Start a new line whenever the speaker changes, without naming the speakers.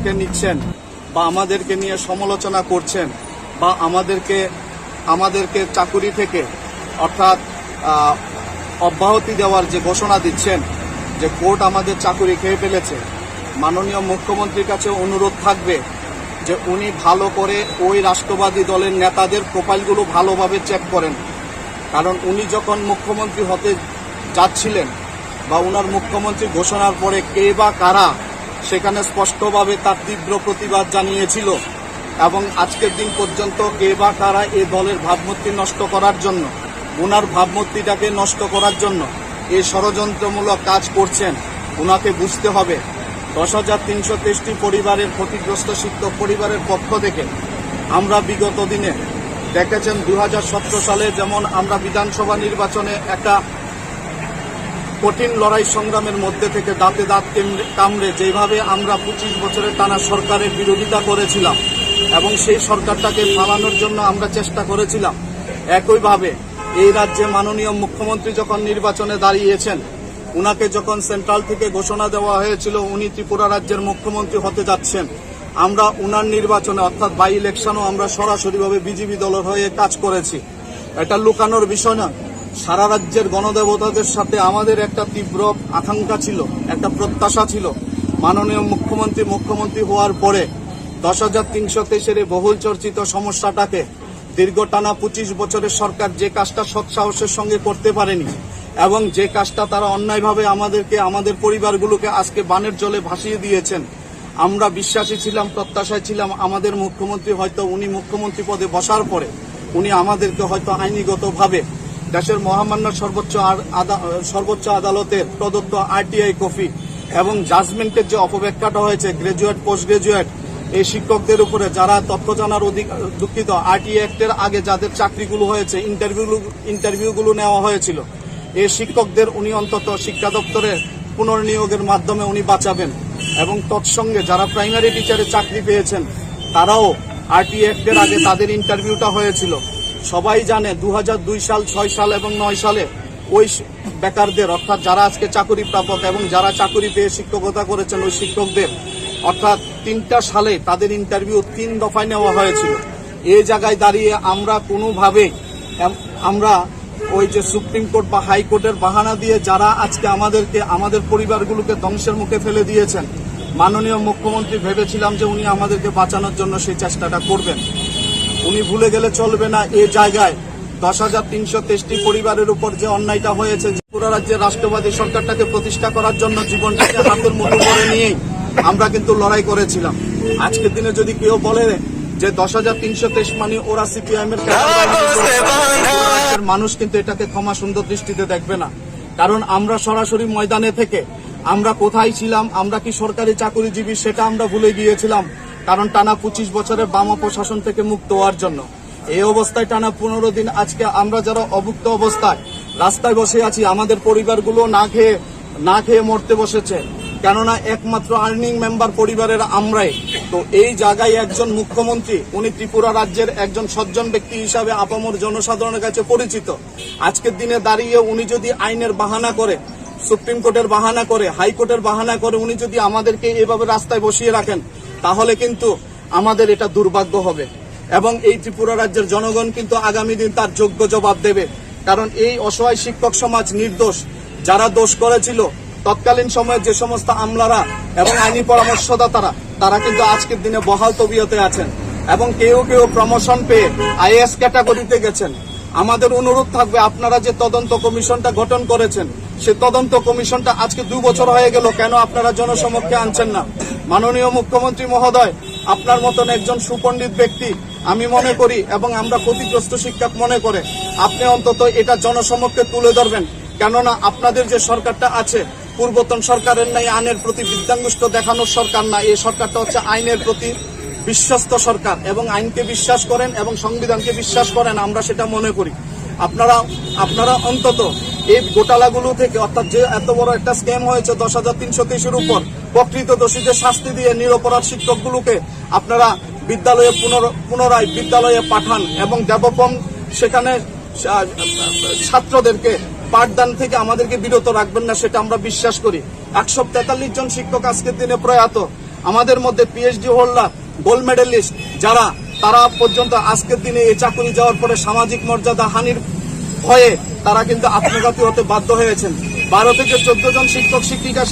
আমাদেরকে নিচ্ছেন বা আমাদেরকে নিয়ে সমালোচনা করছেন বা আমাদেরকে চাকুরি থেকে অর্থাৎ অব্যাহতি দেওয়ার যে ঘোষণা দিচ্ছেন, যে কোর্ট আমাদের চাকুরি খেয়ে ফেলেছে, মাননীয় মুখ্যমন্ত্রীর কাছে অনুরোধ থাকবে যে উনি ভালো করে ওই রাষ্ট্রবাদী দলের নেতাদের প্রোফাইলগুলো ভালোভাবে চেক করেন। কারণ উনি যখন মুখ্যমন্ত্রী হতে যাচ্ছিলেন বা ওনার মুখ্যমন্ত্রী ঘোষণার পরে কে বা কারা সেখানে স্পষ্টভাবে তার তীব্র প্রতিবাদ জানিয়েছিল এবং আজকের দিন পর্যন্ত কে বা কারা এই দলের ভাবমূর্তি নষ্ট করার জন্য, ওনার ভাবমূর্তিটাকে নষ্ট করার জন্য এই ষড়যন্ত্রমূলক কাজ করছেন, ওনাকে বুঝতে হবে। 10,323টি পরিবারের ক্ষতিগ্রস্ত শিক্ষক পরিবারের পক্ষ থেকে আমরা বিগত দিনে দেখেছেন 2017 সালে যেমন আমরা বিধানসভা নির্বাচনে একটা কঠিন লড়াই সংগ্রামের মধ্যে থেকে দাঁতে দাঁত কামড়ে যেভাবে আমরা 25 বছরের টানা সরকারের বিরোধিতা করেছিলাম এবং সেই সরকারটাকে ফালানোর জন্য আমরা চেষ্টা করেছিলাম, একইভাবে এই রাজ্যে মাননীয় মুখ্যমন্ত্রী যখন নির্বাচনে দাঁড়িয়েছেন, উনাকে যখন সেন্ট্রাল থেকে ঘোষণা দেওয়া হয়েছিল উনি ত্রিপুরা রাজ্যের মুখ্যমন্ত্রী হতে যাচ্ছেন, আমরা উনার নির্বাচনে অর্থাৎ বাই ইলেকশনও আমরা সরাসরিভাবে বিজেপি দলের হয়ে কাজ করেছি। এটা লুকানোর বিষয় না। সারা রাজ্যের গণদেবতাদের সাথে আমাদের একটা তীব্র আকাঙ্ক্ষা ছিল, একটা প্রত্যাশা ছিল। মাননীয় মুখ্যমন্ত্রী হওয়ার পরে 10,323 এই বহুল চর্চিত সমস্যাটাকে দীর্ঘ টানা 25 বছরের সরকার যে কাজটা সৎসাহসের সঙ্গে করতে পারেনি এবং যে কাজটা তারা অন্যায়ভাবে আমাদের পরিবারগুলোকে আজকে বানের জলে ভাসিয়ে দিয়েছেন, আমরা বিশ্বাসী ছিলাম, প্রত্যাশায় ছিলাম আমাদের মুখ্যমন্ত্রী হয়তো উনি মুখ্যমন্ত্রী পদে বসার পরে উনি আমাদেরকে হয়তো আইনিগতভাবে দেশের মহামান্য সর্বোচ্চ আদালতের প্রদত্ত RTI কপি এবং জাজমেন্টের যে অপব্যাখ্যাটা হয়েছে গ্রাজুয়েট পোস্ট গ্রাজুয়েট এই শিক্ষকদের উপরে যারা তথ্য জানার দুঃখিত RTI অ্যাক্টের আগে যাদের চাকরিগুলো হয়েছে ইন্টারভিউগুলো নেওয়া হয়েছিল, এই শিক্ষকদের উনি অন্তত শিক্ষা দপ্তরের পুনর্নিয়োগের মাধ্যমে উনি বাঁচাবেন এবং তৎসঙ্গে যারা প্রাইমারি টিচারের চাকরি পেয়েছেন তারাও RTI অ্যাক্টের আগে তাদের ইন্টারভিউটা হয়েছিল। সবাই জানে 2002 সাল 6 সাল এবং 9 সালে ওই বেকারদের অর্থাৎ যারা আজকে চাকরি প্রাপক এবং যারা চাকরি পেয়ে শিক্ষকতা করেছেন ওই শিক্ষকদের অর্থাৎ 3টা সালে তাদের ইন্টারভিউ 3 দফায় নেওয়া হয়েছিল। এই জায়গায় দাঁড়িয়ে আমরা কোনোভাবে আমরা ওই যে সুপ্রিম কোর্ট বা হাইকোর্টের বাহানা দিয়ে যারা আজকে আমাদের পরিবারগুলোকে ধ্বংসের মুখে ফেলে দিয়েছেন, মাননীয় মুখ্যমন্ত্রী ভেবেছিলাম যে উনি আমাদেরকে বাঁচানোর জন্য সেই চেষ্টাটা করবেন। উনি ভুলে গেলে চলবে না এই জায়গায় 10,323টি পরিবারের উপর যে অন্যায়টা হয়েছে, পুরো রাজ্যের রাষ্ট্রবাদী সরকারটাকে প্রতিষ্ঠা করার জন্য জীবনটাকে হাতের মুঠো করে নিয়েই আমরা কিন্তু লড়াই করেছিলাম। আজকের দিনে যদি কেউ বলে যে 10,323 মানে ওরা CPIM এর মানুষ কিন্তু এটাকে ক্ষমা সুন্দর দৃষ্টিতে দেখবে না। কারণ আমরা সরাসরি ময়দানে থেকে আমরা কোথায় ছিলাম, আমরা কি সরকারি চাকরিজীবী সেটা আমরা ভুলে গিয়েছিলাম। কারণ টানা 25 বছরের বাম প্রশাসন থেকে মুক্ত হওয়ার জন্য এই অবস্থায় টানা 15 দিন আজকে আমরা যারা অভুক্ত অবস্থায় রাস্তায় বসে আছি, আমাদের পরিবারগুলো না খেয়ে মরতে বসেছে, কেননা একমাত্র আর্নিং মেম্বার পরিবারের আমরাই। তো এই জায়গায় একজন মুখ্যমন্ত্রী উনি ত্রিপুরা রাজ্যের একজন সজ্জন ব্যক্তি হিসাবে আপামর জনসাধারণের কাছে পরিচিত। আজকের দিনে দাঁড়িয়ে উনি যদি আইনের বাহানা করে, সুপ্রিম কোর্টের বাহানা করে, হাইকোর্টের বাহানা করে উনি যদি আমাদেরকে এভাবে রাস্তায় বসিয়ে রাখেন, তাহলে কিন্তু আমাদের এটা দুর্ভাগ্য হবে এবং এই ত্রিপুরা রাজ্যের জনগণ কিন্তু আগামী দিন তার যোগ্য জবাব দেবে। কারণ এই অসহায় শিক্ষক সমাজ নির্দোষ, যারা দোষ করেছিল তৎকালীন সময়ে যে সমস্ত আমলারা এবং আইনি পরামর্শদাতারা তারা কিন্তু আজকের দিনে বহাল তবিয়তে আছেন এবং কেউ প্রমোশন পেয়ে IAS ক্যাটাগরিতে গেছেন। আমাদের অনুরোধ থাকবে, আপনারা যে তদন্ত কমিশনটা গঠন করেছেন সে তদন্ত কমিশনটা আজকে 2 বছর হয়ে গেল, কেন আপনারা জনসমক্ষে আনছেন না? মাননীয় মুখ্যমন্ত্রী মহোদয়, আপনার মতন একজন সুপণ্ডিত ব্যক্তি আমি মনে করি এবং আমরা ক্ষতিগ্রস্ত শিক্ষক মনে করে আপনি অন্তত এটা জনসমক্ষে তুলে ধরবেন। কেননা আপনাদের যে সরকারটা আছে পূর্বতন সরকারের নাই আইনের প্রতি বিদ্যাঙ্গুষ্ঠ দেখানোর সরকার না, এই সরকারটা হচ্ছে আইনের প্রতি বিশ্বস্ত সরকার এবং আইনকে বিশ্বাস করেন এবং সংবিধানকে বিশ্বাস করেন, আমরা সেটা মনে করি। আপনারা অন্তত এই ঘোটালাগুলো থেকে অর্থাৎ যে এত বড় একটা স্ক্যাম হয়েছে 10,323 উপর, প্রকৃত দোষীদের শাস্তি দিয়ে নিরপরাধ শিক্ষকগুলোকে আপনারা বিদ্যালয়ে পুনরায় বিদ্যালয়ে পাঠান এবং দেবপম সেখানে ছাত্রদেরকে পাঠদান থেকে আমাদেরকে বিরত রাখবেন না, সেটা আমরা বিশ্বাস করি। 143 জন শিক্ষক আজকের দিনে প্রয়াত আমাদের মধ্যে পিএইচডি হোল্ডার, গোল্ড মেডেলিস্ট যারা, তারা পর্যন্ত আজকের দিনে এই চাকরি যাওয়ার পরে সামাজিক মর্যাদা হানির ভয়ে তারা কিন্তু আত্মঘাতী হতে বাধ্য হয়েছেন। 12 থেকে 14 জন শিক্ষক শিক্ষিকা